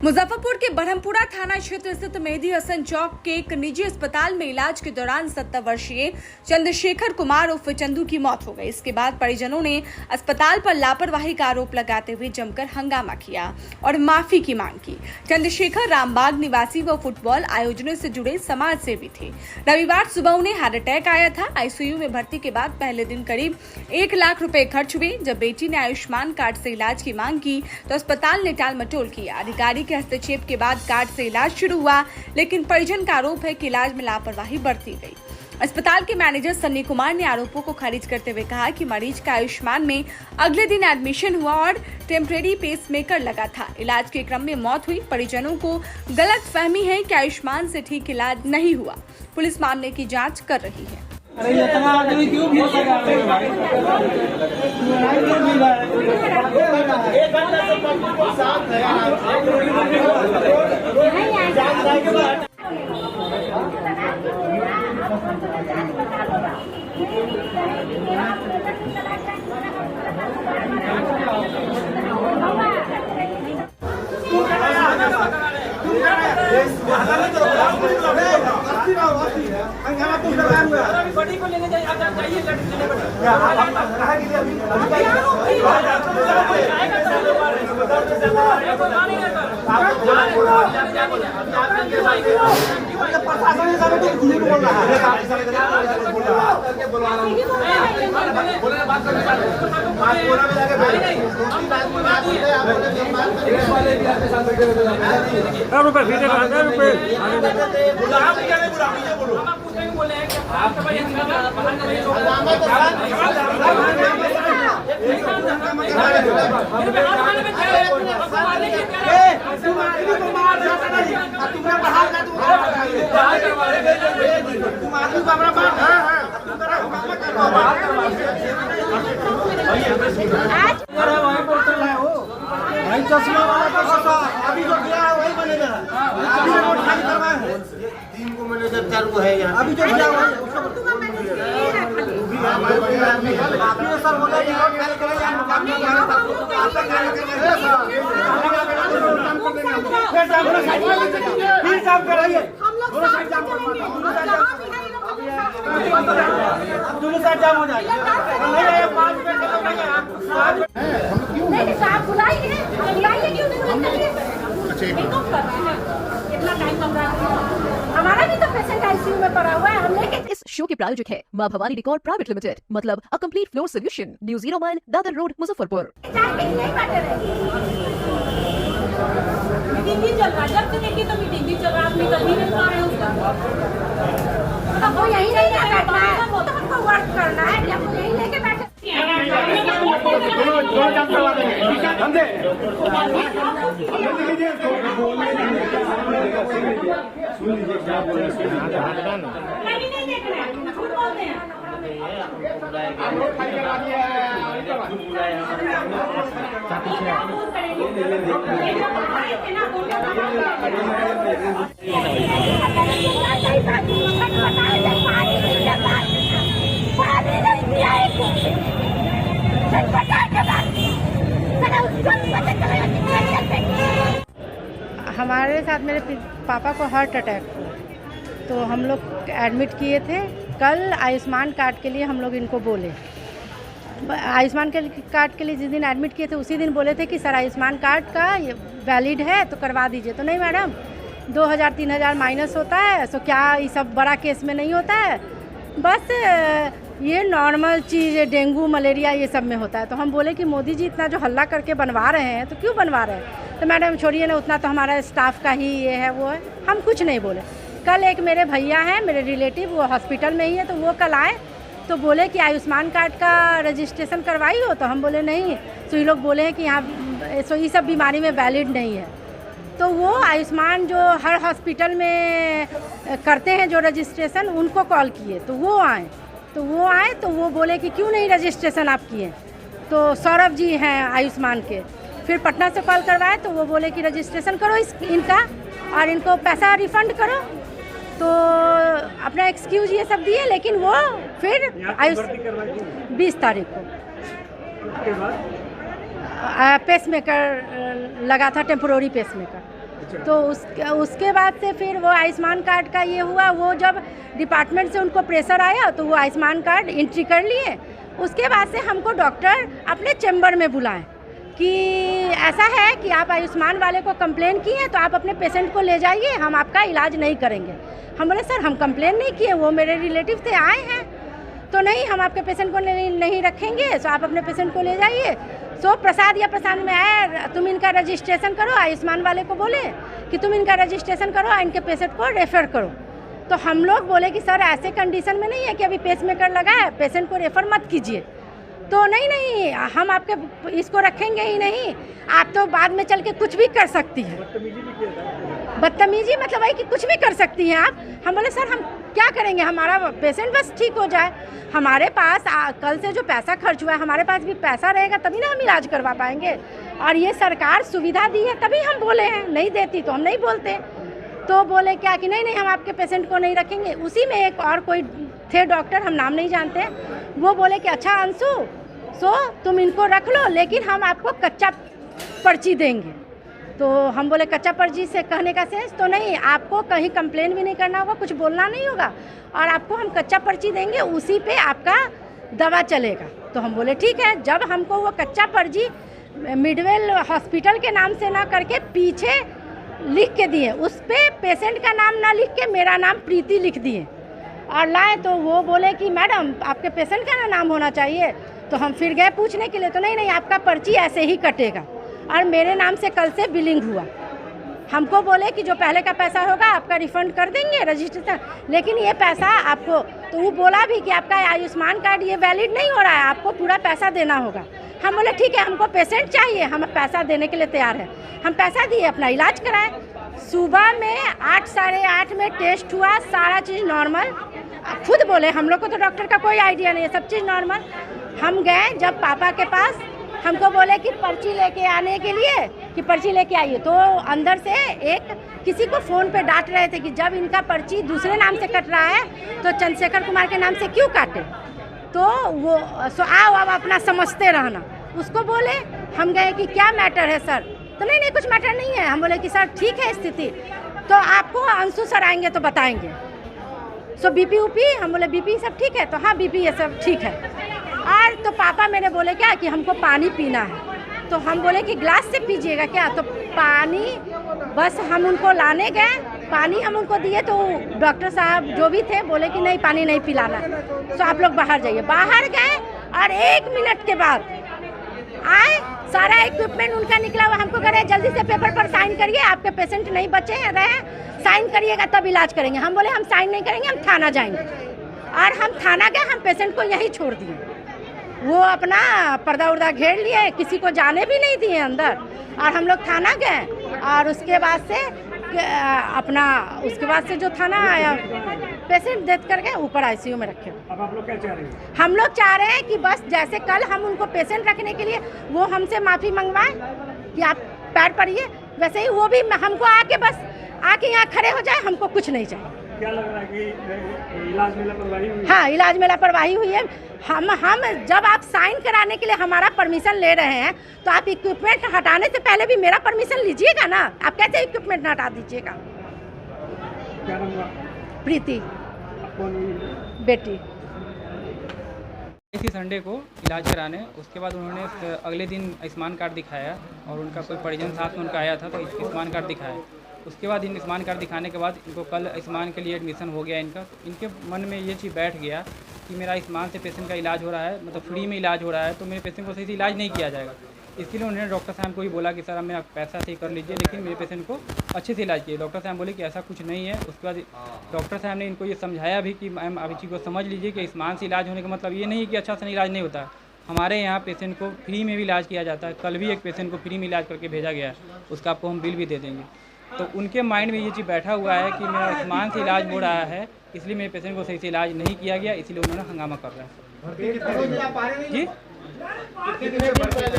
मुजफ्फरपुर के ब्रह्मपुरा थाना क्षेत्र स्थित मेहदी हसन चौक के एक निजी अस्पताल में इलाज के दौरान 70 वर्षीय चंद्रशेखर कुमार उर्फ चंदू की मौत हो गई। इसके बाद परिजनों ने अस्पताल पर लापरवाही का आरोप लगाते हुए जमकर हंगामा किया और माफी की मांग की। चंद्रशेखर रामबाग निवासी व फुटबॉल आयोजनों से जुड़े समाज सेवी थे। रविवार सुबह उन्हें हार्ट अटैक आया था। आईसीयू में भर्ती के बाद पहले दिन करीब 1 लाख रुपए खर्च हुए। जब बेटी ने आयुष्मान कार्ड से इलाज की मांग की तो अस्पताल ने टाल मटोल किया। अधिकारी के हस्तक्षेप के बाद कार्ड से इलाज शुरू हुआ, लेकिन परिजन का आरोप है कि इलाज में लापरवाही बरती गई। अस्पताल के मैनेजर सन्नी कुमार ने आरोपों को खारिज करते हुए कहा कि मरीज का आयुष्मान में अगले दिन एडमिशन हुआ और टेम्परेरी पेसमेकर लगा था। इलाज के क्रम में मौत हुई। परिजनों को गलत फहमी है कि आयुष्मान से ठीक इलाज नहीं हुआ। पुलिस मामले की जाँच कर रही है। अरे इतना आदमी क्यों भीड़ लगा रहे हो भाई? एक घंटा से पब्लिक को साथ है। बड़ी को लेने जाइए भाई चश्मा वाला तो ससा अभी जो गया है वही बनेगा। अभी जो नोट खाली करवाए हैं 3 को मैनेजर 4 को है यहाँ। अभी जो गया है आपने सर बोला कि नोट खाली कराइए आप मुकाबला फिर साफ कराइए। दोनों साइड जाम दोनों साइड जाम हो जाएगा। नहीं नहीं 5 मिनट खत्म नहीं है। साहब बुलाइए क्यों नहीं? मेकअप कर रहे हैं, इतना टाइम लग रहा है। हमारा भी तो पेशेंट आईसीयू में पड़ा हुआ है। हमने इस शो के प्रायोजक है मां भवानी डेकोर प्राइवेट लिमिटेड, मतलब a complete floor solution, new 0 mile Dadar road Muzaffarpur. Meeting भी चल रहा है, जब से देखिए तो मीटिंग भी चल रहा है। आप निकल ही नहीं पा रहे हो उसका। वो यही नहीं बैठना है, वो तो हमको वर्क करना है। जब वो यही लेके बैठे नहीं देखना है, झूठ बोलते हैं। हमारे साथ मेरे पापा को हार्ट अटैक हुआ, तो हम लोग एडमिट किए थे। कल आयुष्मान कार्ड के लिए हम लोग इनको बोले, आयुष्मान कार्ड के लिए जिस दिन एडमिट किए थे उसी दिन बोले थे कि सर आयुष्मान कार्ड का वैलिड है तो करवा दीजिए। तो नहीं मैडम, 2000-3000 माइनस होता है, तो क्या ये सब बड़ा केस में नहीं होता है, बस ये नॉर्मल चीज़ डेंगू मलेरिया ये सब में होता है। तो हम बोले कि मोदी जी इतना जो हल्ला करके बनवा रहे हैं तो क्यों बनवा रहे हैं? तो मैडम छोड़िए ना, उतना तो हमारा स्टाफ का ही ये है वो है, हम कुछ नहीं बोले। कल एक मेरे भैया हैं, मेरे रिलेटिव, वो हॉस्पिटल में ही है, तो वो कल आए तो बोले कि आयुष्मान कार्ड का रजिस्ट्रेशन करवाई हो। तो हम बोले नहीं। तो ये लोग बोले हैं कि यहाँ सो ये सब बीमारी में वैलिड नहीं है। तो वो आयुष्मान जो हर हॉस्पिटल में करते हैं जो रजिस्ट्रेशन, उनको कॉल किए तो वो आए तो वो बोले कि क्यों नहीं रजिस्ट्रेशन आप किए। तो सौरभ जी हैं आयुष्मान के। फिर पटना से कॉल करवाए तो वो बोले कि रजिस्ट्रेशन करो इनका और इनको पैसा रिफंड करो। तो अपना एक्सक्यूज ये सब दिए, लेकिन वो फिर 20 तारीख को पेसमेकर लगा था, टेम्पोररी पेसमेकर। तो उसके बाद से फिर वो आयुष्मान कार्ड का ये हुआ, वो जब डिपार्टमेंट से उनको प्रेशर आया तो वो आयुष्मान कार्ड एंट्री कर लिए। उसके बाद से हमको डॉक्टर अपने चैम्बर में बुलाएं कि ऐसा है कि आप आयुष्मान वाले को कंप्लेन किए हैं तो आप अपने पेशेंट को ले जाइए, हम आपका इलाज नहीं करेंगे। हम बोले सर हम कंप्लेन नहीं किए, वो मेरे रिलेटिव थे आए हैं, तो नहीं हम आपके पेशेंट को नहीं रखेंगे, तो आप अपने पेशेंट को ले जाइए। सो प्रसाद या प्रसाद में आया, तुम इनका रजिस्ट्रेशन करो, आयुष्मान वाले को बोले कि तुम इनका रजिस्ट्रेशन करो और इनके पेशेंट को रेफ़र करो। तो हम लोग बोले कि सर ऐसे कंडीशन में नहीं है कि अभी पेसमेकर लगा है, पेशेंट को रेफ़र मत कीजिए। तो नहीं हम आपके इसको रखेंगे ही नहीं, आप तो बाद में चल के कुछ भी कर सकती हैं। बदतमीजी मतलब वही कि कुछ भी कर सकती हैं आप। हम बोले सर हम क्या करेंगे, हमारा पेशेंट बस ठीक हो जाए। हमारे पास कल से जो पैसा खर्च हुआ है, हमारे पास भी पैसा रहेगा तभी ना हम इलाज करवा पाएंगे। और ये सरकार सुविधा दी है तभी हम बोले हैं, नहीं देती तो हम नहीं बोलते। तो बोले क्या कि नहीं हम आपके पेशेंट को नहीं रखेंगे। उसी में एक और कोई थे डॉक्टर, हम नाम नहीं जानते, वो बोले कि अच्छा अंशु सो तुम इनको रख लो लेकिन हम आपको कच्चा पर्ची देंगे। तो हम बोले कच्चा पर्ची से कहने का सेंस तो नहीं, आपको कहीं कंप्लेन भी नहीं करना होगा, कुछ बोलना नहीं होगा और आपको हम कच्चा पर्ची देंगे, उसी पे आपका दवा चलेगा। तो हम बोले ठीक है। जब हमको वो कच्चा पर्ची मिडवेल हॉस्पिटल के नाम से ना करके पीछे लिख के दिए, उस पे पेशेंट का नाम ना लिख के मेरा नाम प्रीति लिख दिए और लाए। तो वो बोले कि मैडम आपके पेशेंट का ना नाम होना चाहिए। तो हम फिर गए पूछने के लिए, तो नहीं आपका पर्ची ऐसे ही कटेगा। और मेरे नाम से कल से बिलिंग हुआ। हमको बोले कि जो पहले का पैसा होगा आपका रिफ़ंड कर देंगे रजिस्ट्रेशन, लेकिन ये पैसा आपको, तो वो बोला भी कि आपका आयुष्मान कार्ड ये वैलिड नहीं हो रहा है, आपको पूरा पैसा देना होगा। हम बोले ठीक है, हमको पेशेंट चाहिए, हम पैसा देने के लिए तैयार हैं। हम पैसा दिए, अपना इलाज कराएं। सुबह में 8 साढ़े 8 में टेस्ट हुआ, सारा चीज़ नॉर्मल। खुद बोले हम लोग को तो डॉक्टर का कोई आइडिया नहीं है, सब चीज़ नॉर्मल। हम गए जब पापा के पास, हमको बोले कि पर्ची लेके आने के लिए कि पर्ची लेके आइए। तो अंदर से एक किसी को फ़ोन पे डांट रहे थे कि जब इनका पर्ची दूसरे नाम से कट रहा है तो चंद्रशेखर कुमार के नाम से क्यों काटे। तो वो आओ अब अपना समझते रहना, उसको बोले। हम गए कि क्या मैटर है सर, तो नहीं कुछ मैटर नहीं है। हम बोले कि सर ठीक है स्थिति, तो आपको अंशु सर आएंगे तो बताएंगे। सो बीपी उपी, हम बोले बीपी सब ठीक है, तो हाँ बीपी ये सब ठीक है। और तो पापा मेरे बोले क्या कि हमको पानी पीना है, तो हम बोले कि ग्लास से पीजिएगा क्या। तो पानी बस हम उनको लाने गए, पानी हम उनको दिए तो डॉक्टर साहब जो भी थे बोले कि नहीं पानी नहीं पिलाना, तो आप लोग बाहर जाइए। बाहर गए और 1 मिनट के बाद आए, सारा इक्विपमेंट उनका निकला हुआ। हमको कह रहे जल्दी से पेपर पर साइन करिए, आपके पेशेंट नहीं बचे हैं रहे, साइन करिएगा तब इलाज करेंगे। हम बोले हम साइन नहीं करेंगे, हम थाना जाएंगे। और हम थाना गए, हम पेशेंट को यहीं छोड़ दिए। वो अपना पर्दा उर्दा घेर लिए, किसी को जाने भी नहीं दिए अंदर। और हम लोग थाना गए और उसके बाद से जो थाना आया, पेशेंट देख कर गए ऊपर आईसीयू में रखे। अब आप लोग क्या चाह रहे हैं? हम लोग चाह रहे हैं कि बस जैसे कल हम उनको पेशेंट रखने के लिए वो हमसे माफ़ी मंगवाएं कि आप पैर पड़िए, वैसे ही वो भी हमको आके यहाँ खड़े हो जाए, हमको कुछ नहीं चाहिए। क्या लग रहा है कि इलाज में लापरवाही हुई? हाँ, इलाज में लापरवाही हुई है। हम जब आप साइन कराने के लिए हमारा परमिशन ले रहे हैं तो आप इक्विपमेंट हटाने से पहले भी मेरा परमिशन लीजिएगा ना। आप कैसे इक्विपमेंट हटा दीजिएगा। क्या नाम हुआ? प्रीति कौन? बेटी। इसी संडे को इलाज कराने, उसके बाद उन्होंने अगले दिन आयुष्मान कार्ड दिखाया और उनका कोई परिजन साथ में उनका आया था तो आयुष्मान कार्ड दिखाया। उसके बाद इन आयुष्मान कार्ड दिखाने के बाद इनको कल आयुष्मान के लिए एडमिशन हो गया इनका। इनके मन में ये चीज़ बैठ गया कि मेरा आयुष्मान से पेशेंट का इलाज हो रहा है, मतलब फ्री में इलाज हो रहा है, तो मेरे पेशेंट को सही से इलाज नहीं किया जाएगा। इसके लिए उन्होंने डॉक्टर साहब को ही बोला कि सर हमें आप पैसा से कर लीजिए लेकिन मेरे पेशेंट को अच्छे से इलाज कीजिए। डॉक्टर साहब बोले कि ऐसा कुछ नहीं है। उसके बाद डॉक्टर साहब ने इनको ये समझाया भी कि मैम आप इस चीज़ को समझ लीजिए कि आयुष्मान से इलाज होने का मतलब ये नहीं कि अच्छा से इलाज नहीं होता। हमारे यहाँ पेशेंट को फ्री में भी इलाज किया जाता है। कल भी एक पेशेंट को फ्री में इलाज करके भेजा गया है, उसका आपको हम बिल भी दे देंगे। तो उनके माइंड में ये चीज़ बैठा हुआ है कि मेरा आयुष्मान से इलाज हो रहा है, इसलिए मेरे पेशेंट को सही से इलाज नहीं किया गया, इसलिए उन्होंने हंगामा कर रहा है। जी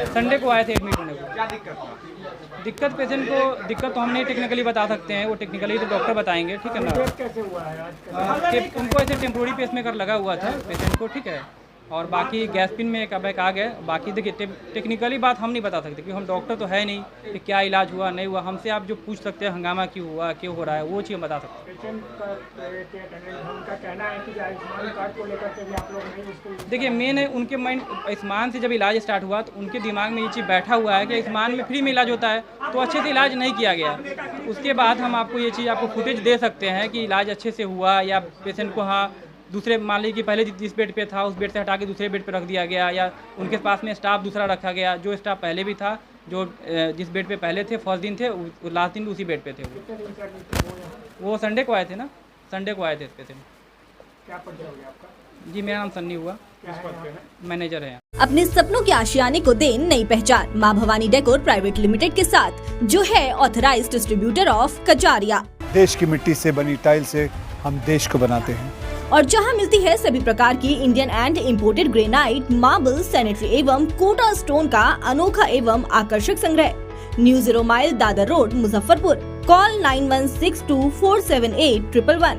संडे को आए थे एडमिट होने को। क्या दिक्कत? दिक्कत पेशेंट को दिक्कत तो हम नहीं टेक्निकली बता सकते हैं, वो टेक्निकली तो डॉक्टर बताएंगे, ठीक है ना। कैसे हुआ है आज? उनको ऐसे टेम्पोरी पेसमेकर लगा हुआ था पेशेंट को, ठीक है। और बाकी गैस पिन में एक अबैक आ गए। बाकी देखिए टेक्निकली बात हम नहीं बता सकते क्योंकि हम डॉक्टर तो है नहीं कि क्या इलाज हुआ नहीं हुआ। हमसे आप जो पूछ सकते हैं हंगामा क्यों हुआ, क्यों हो रहा है, वो चीज़ हम बता सकते हैं। पेशेंट का उनका कहना है कि आयुष्मान कार्ड को लेकर के भी आप लोग नहीं उसको देखिए मेन है उनके माइंड, आयुष्मान से जब इलाज स्टार्ट हुआ तो उनके दिमाग में ये चीज़ बैठा हुआ है कि आयुष्मान में फ्री में इलाज होता है, तो अच्छे से इलाज नहीं किया गया। तो उसके बाद हम आपको ये चीज़ आपको फुटेज दे सकते हैं कि इलाज अच्छे से हुआ या पेशेंट को हाँ दूसरे मान लीजिए कि पहले जिस बेड पे था उस बेड से हटा के दूसरे बेड पे रख दिया गया, या उनके पास में स्टाफ दूसरा रखा गया। जो स्टाफ पहले भी था, जो जिस बेड पे पहले थे फर्स्ट दिन थे, लास्ट दिन भी उसी बेड पे थे। वो संडे को आए थे ना, संडे को आए थे इस पेशेंट। क्या परिचय हो गया आपका? जी मेरा नाम सन्नी हुआ, मैनेजर है। अपने सपनों के आशियाने को दे नई पहचान माँ भवानी डेकोर प्राइवेट लिमिटेड के साथ, जो है ऑथराइज्ड डिस्ट्रीब्यूटर ऑफ कजारिया। देश की मिट्टी से बनी टाइल से हम देश को बनाते हैं और जहां मिलती है सभी प्रकार की Indian and imported granite, marble, sanitary एवं कोटा स्टोन का अनोखा एवं आकर्षक संग्रह। New 0 mile Dadar road, Muzaffarpur. Call 9162478111।